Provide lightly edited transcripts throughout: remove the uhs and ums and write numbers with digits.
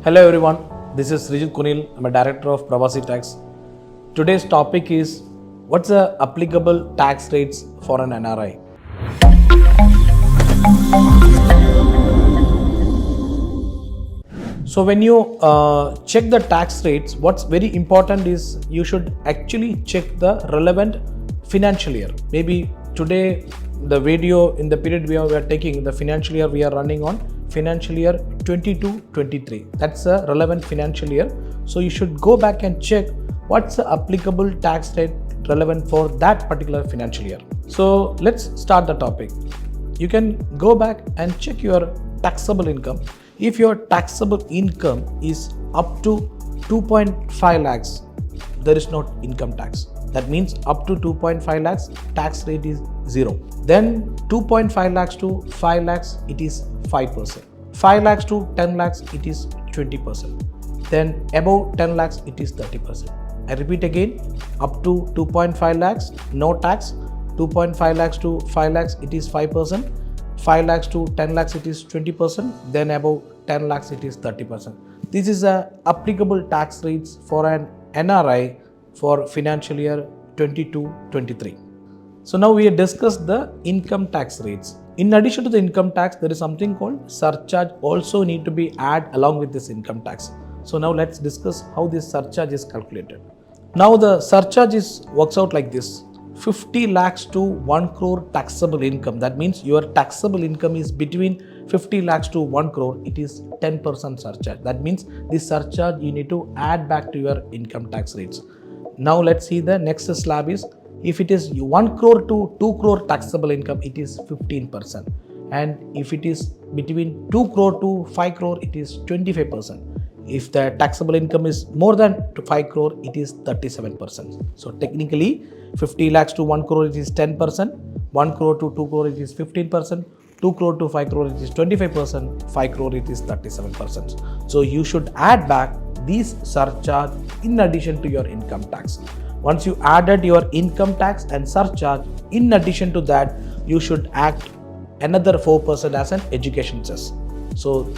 Hello everyone, this is Srijit Kunil. I'm a director of Pravasi Tax. Today's topic is what's the applicable tax rates for an NRI? So when you check the tax rates, what's very important is you should actually check the relevant financial year. Maybe today the video in the period we are taking, the financial year we are running on financial year 22-23. That's a relevant financial year. So you should go back and check what's the applicable tax rate relevant for that particular financial year. So let's start the topic. You can go back and check your taxable income. If your taxable income is up to 2.5 lakhs, there is no income tax. That means up to 2.5 lakhs, tax rate is 0. Then 2.5 lakhs to 5 lakhs, it is 5%. 5 lakhs to 10 lakhs, it is 20%. Then above 10 lakhs, it is 30%. I repeat again, up to 2.5 lakhs, no tax. 2.5 lakhs to 5 lakhs, it is 5%. 5 lakhs to 10 lakhs, it is 20%. Then above 10 lakhs, it is 30%. This is the applicable tax rates for an NRI for financial year 22-23. So now we have discussed the income tax rates. In addition to the income tax, there is something called surcharge also need to be added along with this income tax. So now let's discuss how this surcharge is calculated. Now the surcharge works out like this. 50 lakhs to 1 crore taxable income. That means your taxable income is between 50 lakhs to 1 crore. It is 10% surcharge. That means this surcharge you need to add back to your income tax rates. Now let's see the next slab is, if it is 1 crore to 2 crore taxable income, it is 15%. And if it is between 2 crore to 5 crore, it is 25%. If the taxable income is more than 5 crore, it is 37%. So technically, 50 lakhs to 1 crore, it is 10%. 1 crore to 2 crore, it is 15%. 2 crore to 5 crore, it is 25%. 5 crore, it is 37%. So you should add back these surcharge in addition to your income tax. Once you added your income tax and surcharge, in addition to that, you should add another 4% as an education cess. So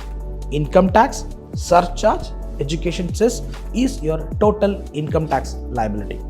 income tax, surcharge, education cess is your total income tax liability.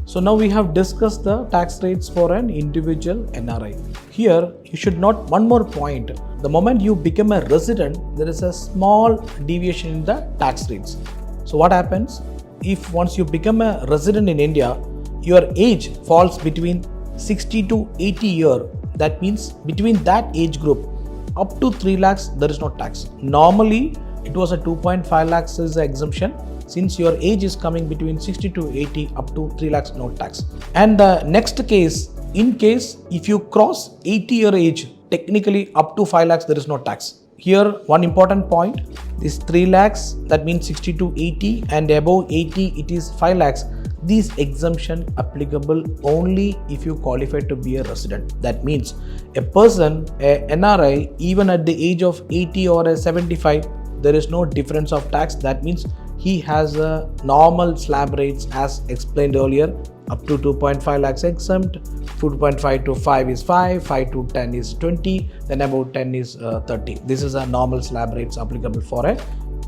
So now we have discussed the tax rates for an individual NRI. Here you should note one more point. The moment you become a resident, there is a small deviation in the tax rates. So what happens? If once you become a resident in India, your age falls between 60 to 80 years. That means between that age group, up to 3 lakhs, there is no tax. Normally, it was a 2.5 lakhs is the exemption. Since your age is coming between 60 to 80, up to 3 lakhs, no tax. And the next case, in case if you cross 80-year age, technically up to 5 lakhs, there is no tax. Here, one important point, this 3 lakhs, that means 60 to 80, and above 80, it is 5 lakhs. These exemption applicable only if you qualify to be a resident. That means a person, a NRI, even at the age of 80 or a 75, there is no difference of tax. That means he has a normal slab rates as explained earlier. Up to 2.5 lakhs exempt, 2.5 to 5 is 5, 5 to 10 is 20, then about 10 is 30. This is a normal slab rates applicable for an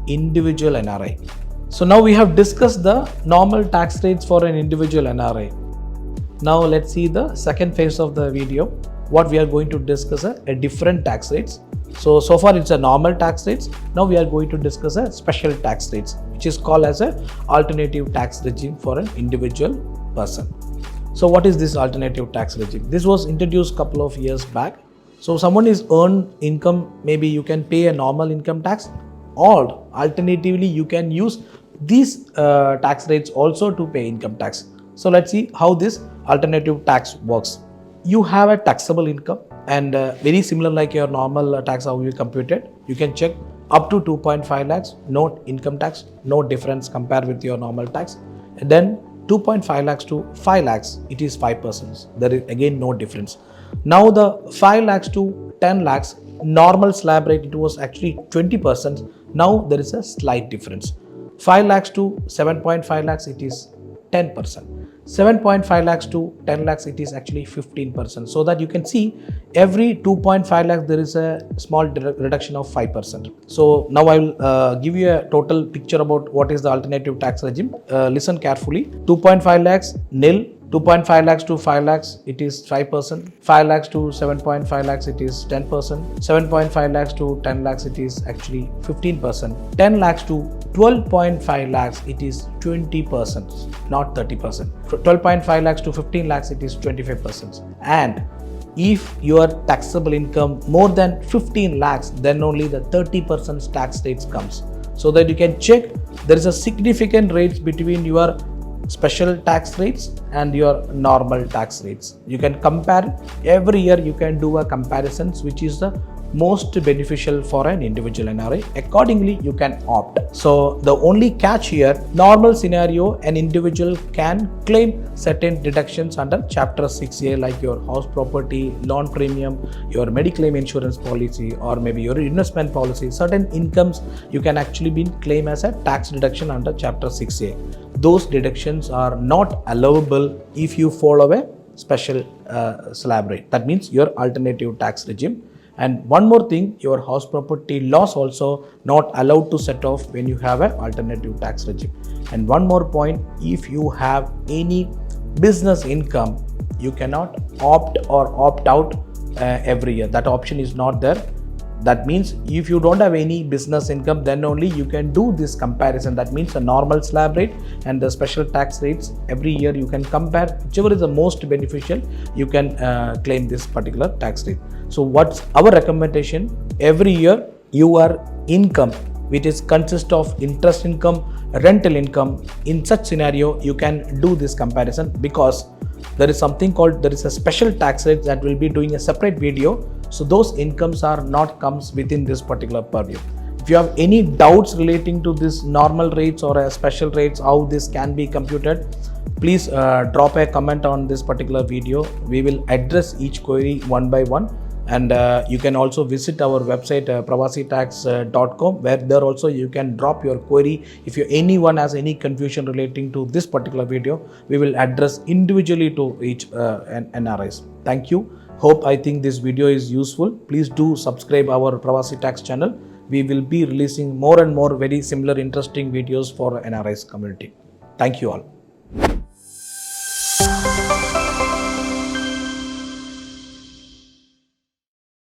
individual NRI. So now we have discussed the normal tax rates for an individual NRI. Now let's see the second phase of the video. What we are going to discuss a different tax rates. So far it's a normal tax rates. Now we are going to discuss a special tax rates, which is called as a alternative tax regime for an individual person. So what is this alternative tax regime? This was introduced a couple of years back. So someone is earned income, maybe you can pay a normal income tax, or alternatively you can use these tax rates also to pay income tax. So let's see how this alternative tax works. You have a taxable income, and very similar like your normal tax how you compute it. You can check up to 2.5 lakhs, no income tax, no difference compared with your normal tax. And then 2.5 lakhs to 5 lakhs, it is 5%. There is again no difference. Now the 5 lakhs to 10 lakhs, normal slab rate, it was actually 20%. Now there is a slight difference. 5 lakhs to 7.5 lakhs, it is 10%. 7.5 lakhs to 10 lakhs, it is actually 15%. So that you can see every 2.5 lakhs there is a small reduction of 5%. So now I will give you a total picture about what is the alternative tax regime. Listen carefully. 2.5 lakhs nil, 2.5 lakhs to 5 lakhs, it is 5%. 5 lakhs to 7.5 lakhs, it is 10%. 7.5 lakhs to 10 lakhs, it is actually 15%. 10 lakhs to 12.5 lakhs, it is 20%, not 30%. 12.5 lakhs to 15 lakhs, it is 25%. And if your taxable income more than 15 lakhs, then only the 30% tax rates comes. So that you can check, there is a significant rates between your special tax rates and your normal tax rates. You can compare every year, you can do a comparison which is the most beneficial for an individual NRI. Accordingly, you can opt. So the only catch here, normal scenario, an individual can claim certain deductions under Chapter 6A like your house property, loan premium, your mediclaim insurance policy, or maybe your investment policy. Certain incomes you can actually be claim as a tax deduction under Chapter 6A. Those deductions are not allowable if you follow a special slab rate. That means your alternative tax regime. And one more thing, your house property loss also not allowed to set off when you have an alternative tax regime. And one more point, if you have any business income, you cannot opt or opt out every year. That option is not there. That means if you don't have any business income, then only you can do this comparison. That means the normal slab rate and the special tax rates every year you can compare. Whichever is the most beneficial, you can claim this particular tax rate. So what's our recommendation? Every year your income, which is consist of interest income, rental income, in such scenario you can do this comparison, because there is something called, there is a special tax rate that will be doing a separate video. So those incomes are not comes within this particular purview. If you have any doubts relating to this normal rates or a special rates, how this can be computed, please drop a comment on this particular video. We will address each query one by one. And you can also visit our website pravasitax.com, where there also you can drop your query. If anyone has any confusion relating to this particular video, we will address individually to each NRIs. Thank you. I think this video is useful. Please do subscribe our Pravasi Tax channel. We will be releasing more and more very similar interesting videos for NRIs community. Thank you all.